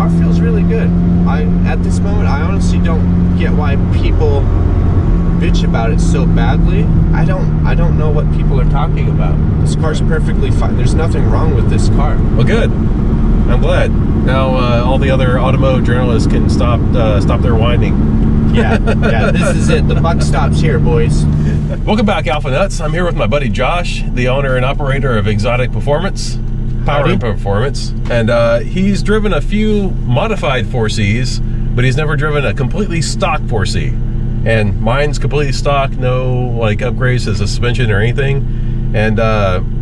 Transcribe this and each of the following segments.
car feels really good. At this moment, I honestly don't get why people bitch about it so badly. I don't know what people are talking about. This car's perfectly fine. There's nothing wrong with this car. Well, good. I'm glad. Now all the other automotive journalists can stop their whining. Yeah, this is it. The buck stops here, boys. Welcome back, Alpha Nuts. I'm here with my buddy Josh, the owner and operator of Exotic Performance, Power and Performance, and he's driven a few modified 4Cs, but he's never driven a completely stock 4C. And mine's completely stock, no like upgrades to suspension or anything. And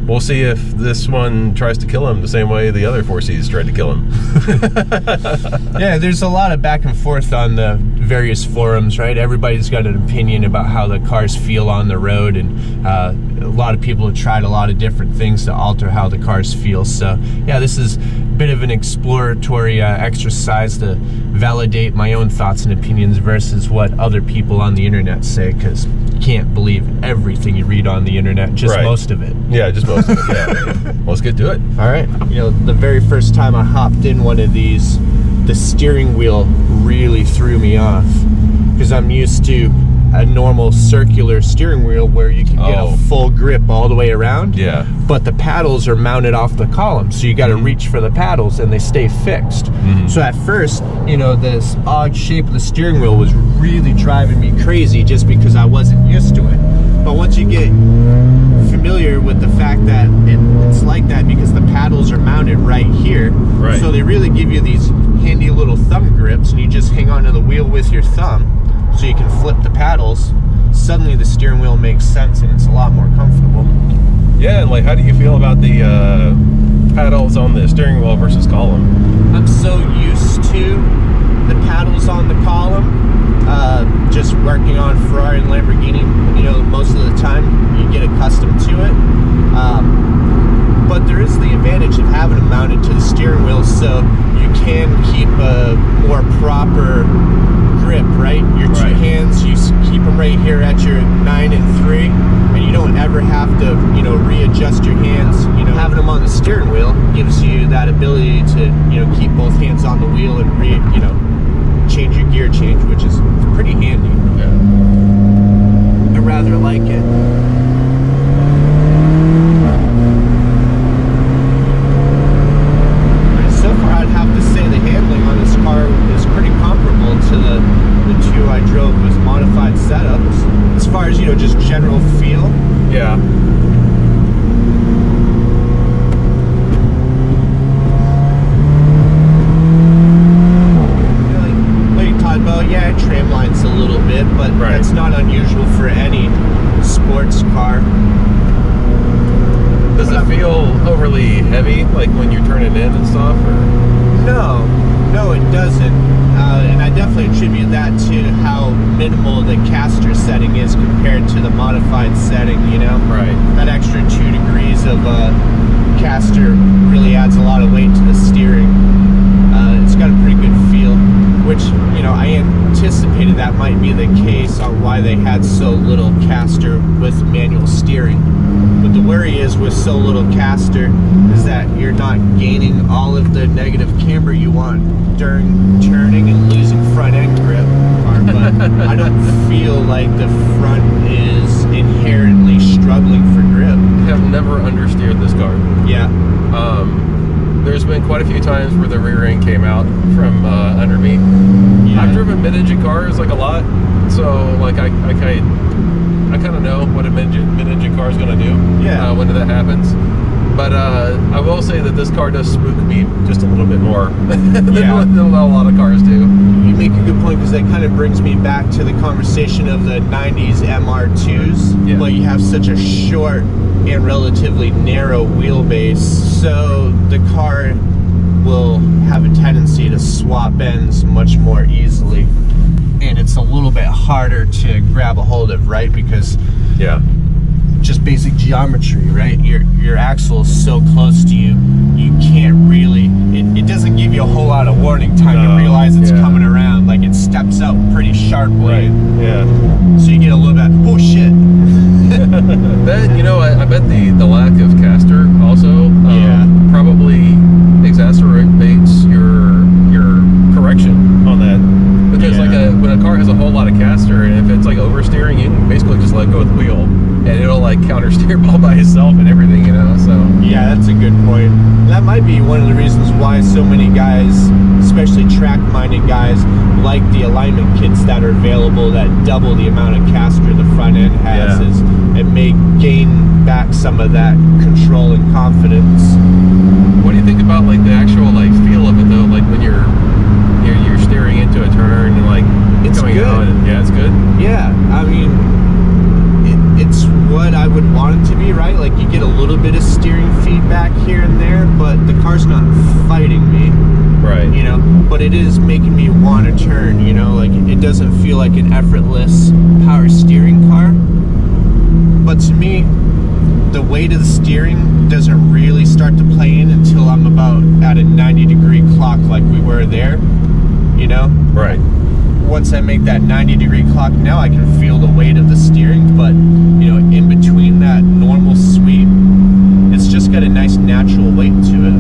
we'll see if this one tries to kill him the same way the other 4Cs tried to kill him. Yeah, there's a lot of back and forth on the various forums, right? Everybody's got an opinion about how the cars feel on the road, and a lot of people have tried a lot of different things to alter how the cars feel. So yeah, this is a bit of an exploratory exercise to validate my own thoughts and opinions versus what other people on the internet say, because you can't believe everything you read on the internet, just most of it. Yeah, just most of it, yeah. Let's get to it. All right. You know, the very first time I hopped in one of these, the steering wheel really threw me off, because I'm used to a normal circular steering wheel where you can get a full grip all the way around. Yeah. But the paddles are mounted off the column, so you got to reach for the paddles and they stay fixed. So at first, you know, this odd shape of the steering wheel was really driving me crazy just because I wasn't used to it. But once you get familiar with the fact that it's like that because the paddles are mounted right here, so they really give you these handy little thumb grips, and you just hang onto the wheel with your thumb so you can flip the paddles. Suddenly the steering wheel makes sense and it's a lot more comfortable. Yeah, and like, how do you feel about the paddles on the steering wheel versus column? I'm so used to the paddles on the column, just working on Ferrari and Lamborghini, you know, most of the time you get accustomed to it. But there is the advantage of having them mounted to the steering wheel, so you can keep a more proper grip, right? Your two hands, you keep them right here at your 9 and 3, and you don't ever have to, you know, readjust your hands. You know, having them on the steering wheel gives you that ability to, you know, keep both hands on the wheel and you know, change your gear change, which is pretty handy. Yeah. I rather like it. So far, I'd have to say the handling on this car is pretty comparable to the two I drove with modified setups. As far as, you know, just general feel. Yeah. Yeah, trim lines a little bit, but that's not unusual for any sports car. Does it feel overly heavy, like when you're turning in and stuff? Or? No, it doesn't. And I definitely attribute that to how minimal the caster setting is compared to the modified setting, you know? That extra 2 degrees of caster really adds a lot of weight to the steering. It's got a pretty good feel, which, you know, I anticipated that might be the case on why they had so little caster with manual steering. But the worry is with so little caster is that you're not gaining all of the negative camber you want during turning and losing front end grip. But I don't feel like the front is inherently struggling for grip. I have never understeered this car. Yeah. There's been quite a few times where the rear end came out from under me. Yeah. I've driven mid-engine cars like a lot, so like I kind of know what a mid-engine car is going to do when that happens. But I will say that this car does spook me just a little bit more than a lot of cars do. You make a good point, because that kind of brings me back to the conversation of the 90s MR2s. Yeah. But you have such a short and relatively narrow wheelbase, so the car will have a tendency to swap ends much more easily. And it's a little bit harder to grab a hold of, right? Because just basic geometry, right? Your axle is so close to you, you can't really, it doesn't give you a whole lot of warning time to realize it's coming around. Like, it steps out pretty sharply. So you get a little bit, oh shit. Then, you know, I bet the lack of caster also probably exacerbates your like counter steer all by itself and everything, you know. So yeah, that's a good point. That might be one of the reasons why so many guys, especially track-minded guys, like the alignment kits that are available that double the amount of caster the front end has. Is it may gain back some of that control and confidence. What do you think about like the actual like feel of it though? Like when you're steering into a turn and like it's coming good. out and, yeah, it's good. Yeah, I mean, it's what I would want it to be, right? Like you get a little bit of steering feedback here and there, but the car's not fighting me, right? You know, but it is making me want to turn. You know, like it doesn't feel like an effortless power steering car. But to me, the weight of the steering doesn't really start to play in until I'm about at a 90-degree clock, like we were there. You know, right? Once I make that 90-degree clock, now I can feel the weight of the steering, but you know, in between that normal sweep, it's just got a nice natural weight to it.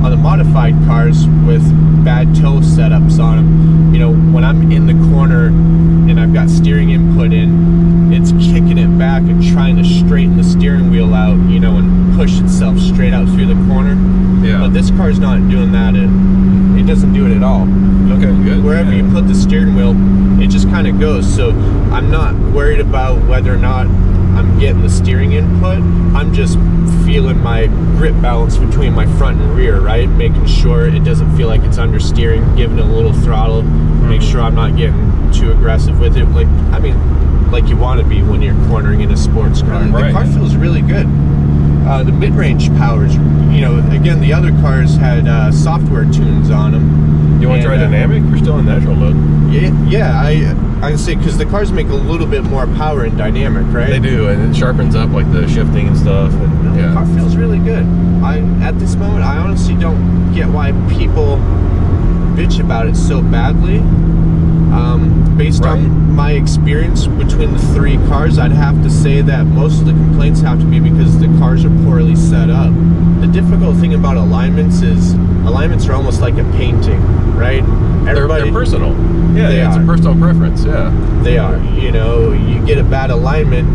On the modified cars with bad toe setups on them, you know, when I'm in the corner and I've got steering input in, it's kicking it back and trying to straighten the steering wheel out, you know, and push itself straight out through the corner. Yeah. But this car's not doing that. It doesn't do it at all. Okay, good. Wherever you put the steering wheel, it just kind of goes. So I'm not worried about whether or not I'm getting the steering input. I'm just feeling my grip balance between my front and rear, right? Making sure it doesn't feel like it's understeering, giving it a little throttle, make sure I'm not getting too aggressive with it. Like, I mean, like you want to be when you're cornering in a sports car. Right. The car feels really good. The mid-range powers, you know, again, the other cars had software tunes on them. You want to try dynamic? We're still in natural mode. Yeah, I say because the cars make a little bit more power in dynamic, right? They do, and it sharpens up like the shifting and stuff. And the car feels really good. At this moment, I honestly don't get why people bitch about it so badly. Based on my experience between the three cars, I'd have to say that most of the complaints have to be because the cars are poorly set up. The difficult thing about alignments is alignments are almost like a painting, right? They're personal. Yeah, it's a personal preference. Yeah, they are. You know, you get a bad alignment,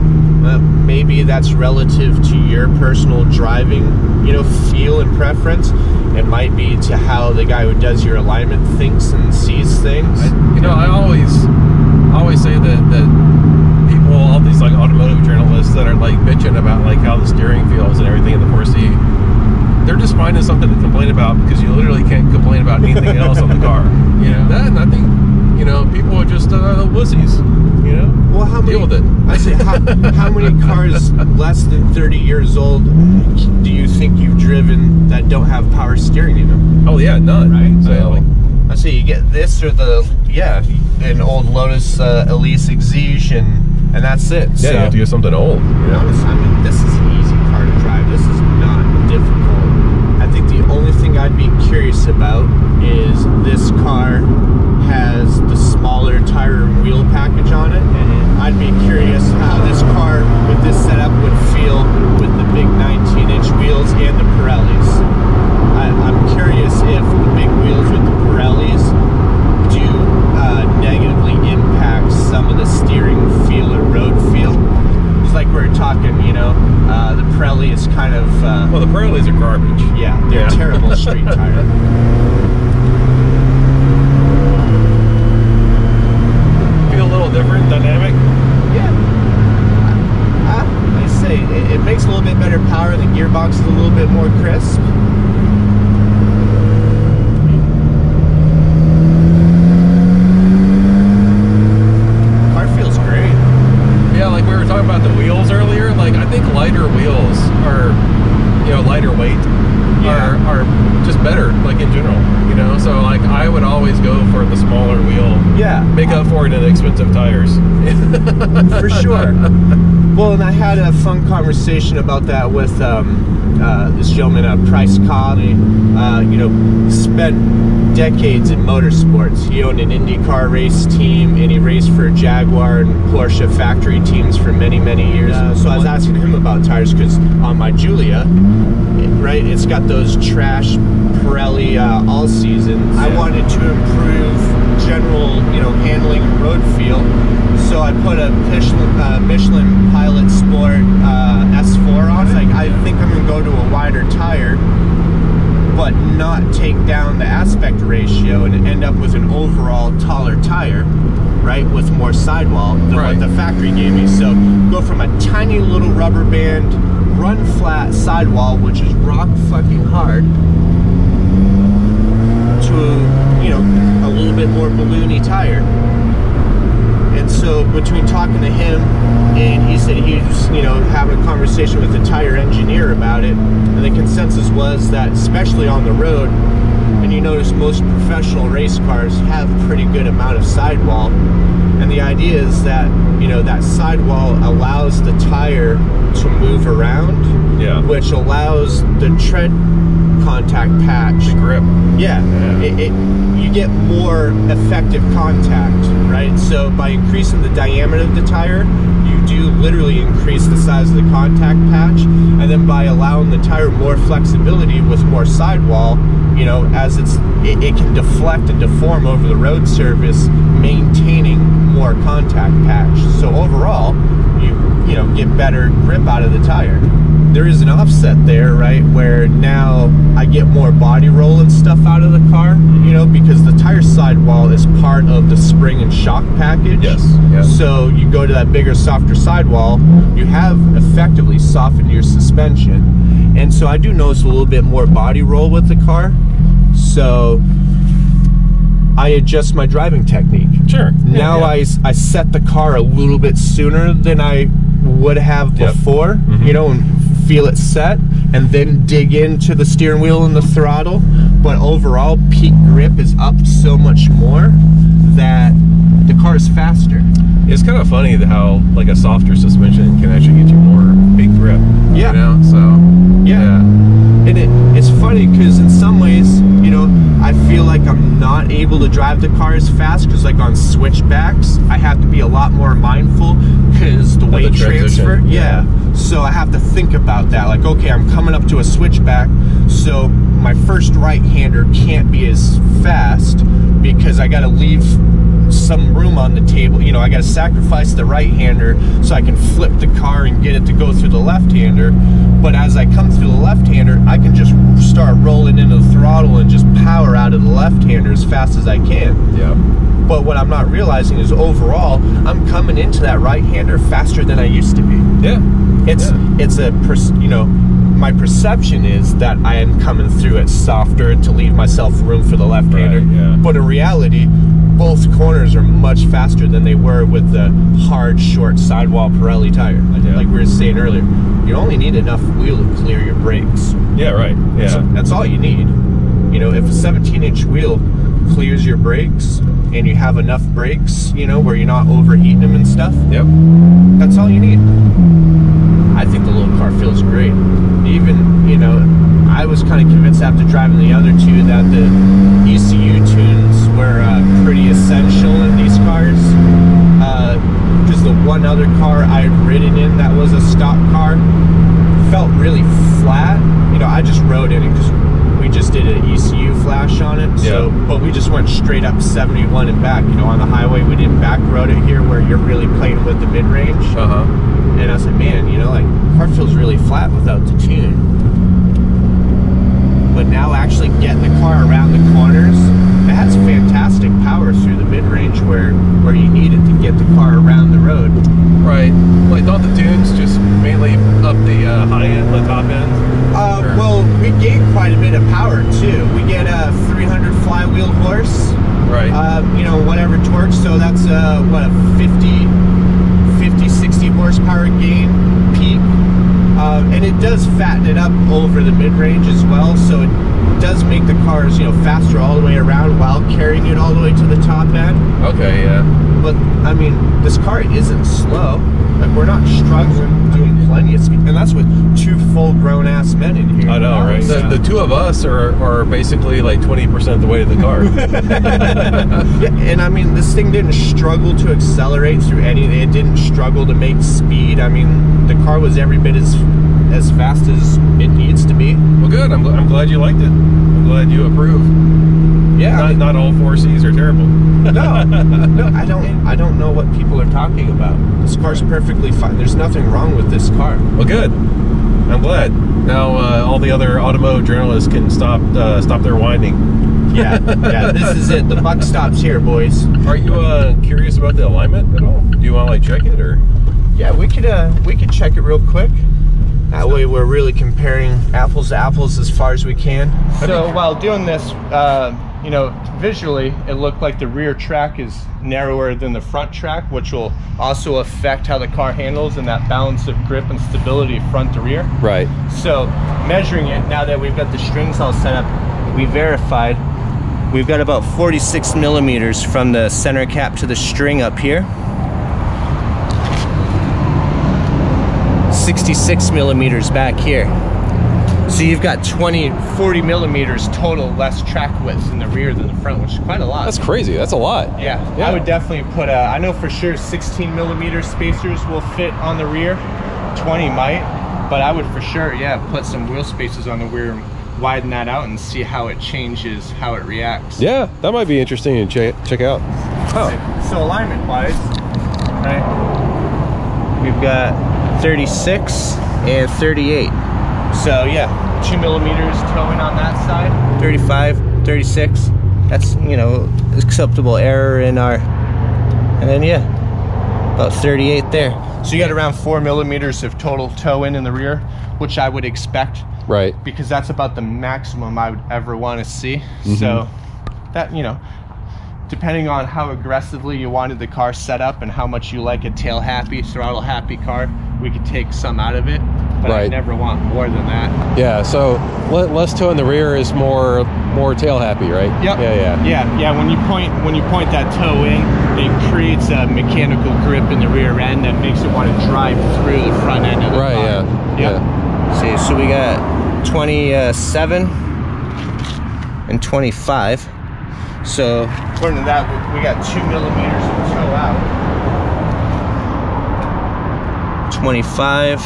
maybe that's relative to your personal driving, you know, feel and preference. It might be to how the guy who does your alignment thinks and sees things. I always say that people, all these like automotive journalists that are like bitching about like how the steering feels and everything in the 4C, they're just finding something to complain about because you literally can't complain about anything else on the car. You know, that, and I think, you know, people are just wussies. You know, well, how many, deal with it. I say, how many cars less than 30 years old do you think you've driven that don't have power steering in them? Oh yeah, none. Right. So I say you get this or an old Lotus Elise Exige, and that's it. Yeah, so, you have to get something old. You know? Honestly, I mean, this is an easy car to drive. This is not difficult. I think the only thing I'd be curious about is this car has the smaller tire and wheel package on it, and I'd be curious how this car with this setup would feel with the big 19-inch wheels and the Pirellis. I'm curious if the big wheels with the Pirellis do negatively impact some of the steering feel or road feel. Just like we were talking, you know, the Pirelli is kind of... well, the Pirellis are garbage. Yeah, they're terrible street tire. Feel a little different, dynamic? Yeah. I say, it makes a little bit better power. The gearbox is a little bit more crisp. Like we were talking about the wheels earlier, like I think lighter wheels are, you know, lighter weight are just better, like in general, you know. So like I would always go for the smaller wheel. Yeah, make up for it in expensive tires. For sure. Well, and I had a fun conversation about that with this gentleman, Price Cobb. You know, spent decades in motorsports. He owned an IndyCar race team, and he raced for Jaguar and Porsche factory teams for many, many years. So I was asking him about tires because on my Giulia, right, it's got those trash Pirelli all season. I wanted to improve general, you know, handling and road feel. So I put a Michelin Pilot Sport S4 on. Like, I think I'm gonna go to a wider tire, but not take down the aspect ratio and end up with an overall taller tire, right, with more sidewall than what the factory gave me. So go from a tiny little rubber band, run flat sidewall, which is rock fucking hard, to, you know, a little bit more balloony tire. And so between talking to him, and he said he was, you know, having a conversation with the tire engineer about it, and the consensus was that, especially on the road, and you notice most professional race cars have a pretty good amount of sidewall, and the idea is that, you know, that sidewall allows the tire to move around, which allows the tread contact patch, the grip, you get more effective contact, right? So by increasing the diameter of the tire, you do literally increase the size of the contact patch, and then by allowing the tire more flexibility with more sidewall, you know, as it can deflect and deform over the road surface, maintaining more contact patch. So overall, you know, get better grip out of the tire. There is an offset there, right, where now I get more body roll and stuff out of the car, you know, because the tire sidewall is part of the spring and shock package. So you go to that bigger, softer sidewall, you have effectively softened your suspension. And so I do notice a little bit more body roll with the car. So I adjust my driving technique. Now I set the car a little bit sooner than I would have before, you know, and feel it set, and then dig into the steering wheel and the throttle. But overall, peak grip is up so much more that the car is faster. It's kind of funny how like a softer suspension can actually get you more peak grip. You know, so and it's funny because in some ways, you know, I feel like I'm not able to drive the car as fast because, like, on switchbacks, I have to be a lot more mindful because the weight transfer. So I have to think about that. Like, okay, I'm coming up to a switchback, so my first right-hander can't be as fast because I got to leave some room on the table. You know, I got to sacrifice the right-hander so I can flip the car and get it to go through the left-hander. But as I come through the left-hander, I can just start rolling into the throttle and just power out of the left-hander as fast as I can. But what I'm not realizing is overall, I'm coming into that right-hander faster than I used to be. It's a, you know, my perception is that I am coming through it softer to leave myself room for the left-hander. But in reality, both corners are much faster than they were with the hard, short sidewall Pirelli tire. Like we were saying earlier, you only need enough wheel to clear your brakes. That's all you need. You know, if a 17-inch wheel clears your brakes and you have enough brakes, you know, where you're not overheating them and stuff, that's all you need. I think the little car feels great. Even, you know, I was kind of convinced after driving the other two that the ECU tunes were pretty essential in these cars. Because the one other car I had ridden in that was a stock car felt really flat. You know, I just rode in it because we just did an ECU flash on it. So, but we just went straight up 71 and back. You know, on the highway, we didn't back road it here where you're really playing with the mid-range. And I said, man, you know, like, car feels really flat without the tune. But now actually getting the car around the corners, it has fantastic power through the mid-range where you need it to get the car around the road. Like, don't the tunes just mainly up the high end, the top end? Well, we gain quite a bit of power too. We get a 300 flywheel horse. You know, whatever torque. So that's what, a 50, 60 horsepower gain peak. And it does fatten it up over the mid-range as well, so it does make the cars, you know, faster all the way around while carrying it all the way to the top end. But I mean, this car isn't slow. Like, we're not struggling, doing plenty of speed, and that's with two full-grown ass men in here. I know, right? The two of us are basically like 20% the weight of the car. And I mean, this thing didn't struggle to accelerate through anything. It didn't struggle to make speed. I mean, the car was every bit as fast as it needs to be. Well, good. I'm glad you liked it. I'm glad you approve. Yeah, not all 4Cs are terrible. No, I don't know what people are talking about. This car's perfectly fine. There's nothing wrong with this car. Well, good. I'm glad. Now all the other automotive journalists can stop their whining. Yeah, this is it. The buck stops here, boys. Are you curious about the alignment at all? Do you want to like check it, or? Yeah, we could check it real quick. That way we're really comparing apples to apples as far as we can. So while doing this, you know, visually it looked like the rear track is narrower than the front track, which will also affect how the car handles and that balance of grip and stability front to rear. Right. So measuring it, now that we've got the strings all set up, we verified we've got about 46 millimeters from the center cap to the string up here. 66 millimeters back here. So you've got 40 millimeters total less track width in the rear than the front, which is quite a lot. That's crazy. That's a lot. Yeah. I would definitely put I know for sure 16 millimeter spacers will fit on the rear. 20 might, but I would for sure, yeah, put some wheel spacers on the rear and widen that out and see how it changes, how it reacts. Yeah, that might be interesting to check out. Oh. So alignment wise, right, we've got 36 and 38. So yeah, 2 millimeters towing on that side, 35, 36. That's, you know, acceptable error in our, and then yeah, about 38 there. So you got around 4 millimeters of total tow in the rear, which I would expect. Right. Because that's about the maximum I would ever want to see. So that, you know, depending on how aggressively you wanted the car set up and how much you like a tail happy, throttle happy car, we could take some out of it, but I never want more than that. Yeah, so less tow in the rear is more tail happy, right? Yep. Yeah. When you point that toe in, it creates a mechanical grip in the rear end that makes it want to drive through the front end of the car. Yeah. See, so we got 27 and 25. So according to that, we got 2 millimeters of tow out. 25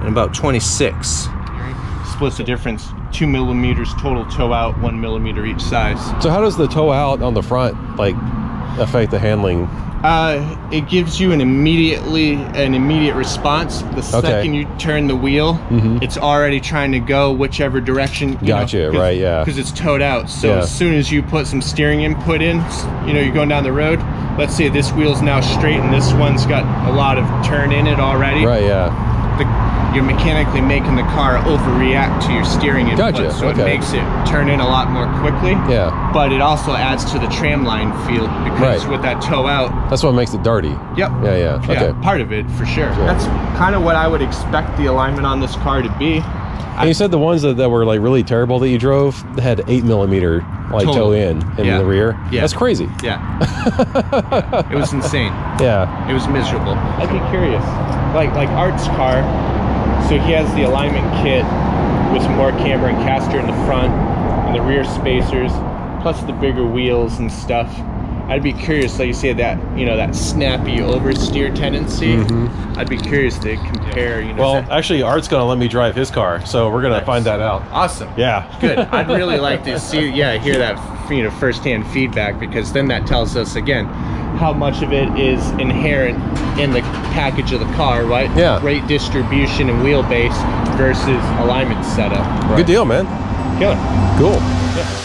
and about 26. Splits the difference. 2 millimeters total tow out, 1 millimeter each size. So how does the tow out on the front like affect the handling? It gives you an immediate response. The second you turn the wheel, it's already trying to go whichever direction. Gotcha, right, yeah. Because it's towed out. So as soon as you put some steering input in, you know, you're going down the road. Let's say this wheel's now straight and this one's got a lot of turn in it already. Right, yeah. You're mechanically making the car overreact to your steering input, gotcha, so it makes it turn in a lot more quickly. Yeah. But it also adds to the tram line feel because with that tow out, that's what makes it darty. Yep. Yeah. Okay. Part of it for sure. Yeah. That's kind of what I would expect the alignment on this car to be. And you said the ones that were like really terrible that you drove had 8 millimeter like tow in the rear. Yeah. That's crazy. Yeah. It was insane. Yeah. It was miserable. I'd be curious. Like Art's car, so he has the alignment kit with more camber and caster in the front and the rear spacers, plus the bigger wheels and stuff. I'd be curious, like you say, that, you know, that snappy oversteer tendency. I'd be curious to compare, you know. Well, actually, Art's gonna let me drive his car, so we're gonna find that out. Awesome. Yeah. Good. I'd really like to see, hear that, you know, firsthand feedback, because then that tells us again how much of it is inherent in the package of the car, right? Yeah. Great distribution and wheelbase versus alignment setup. Right. Good deal, man. Killer. Cool. Yeah.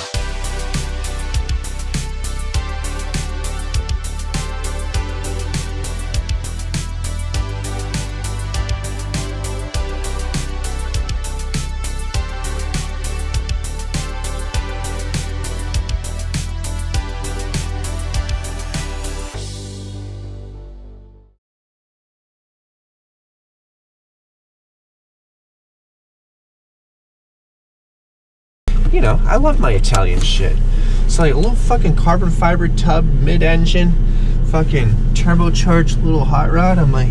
You know, I love my Italian shit. It's like a little fucking carbon fiber tub, mid-engine, fucking turbocharged little hot rod. I'm like,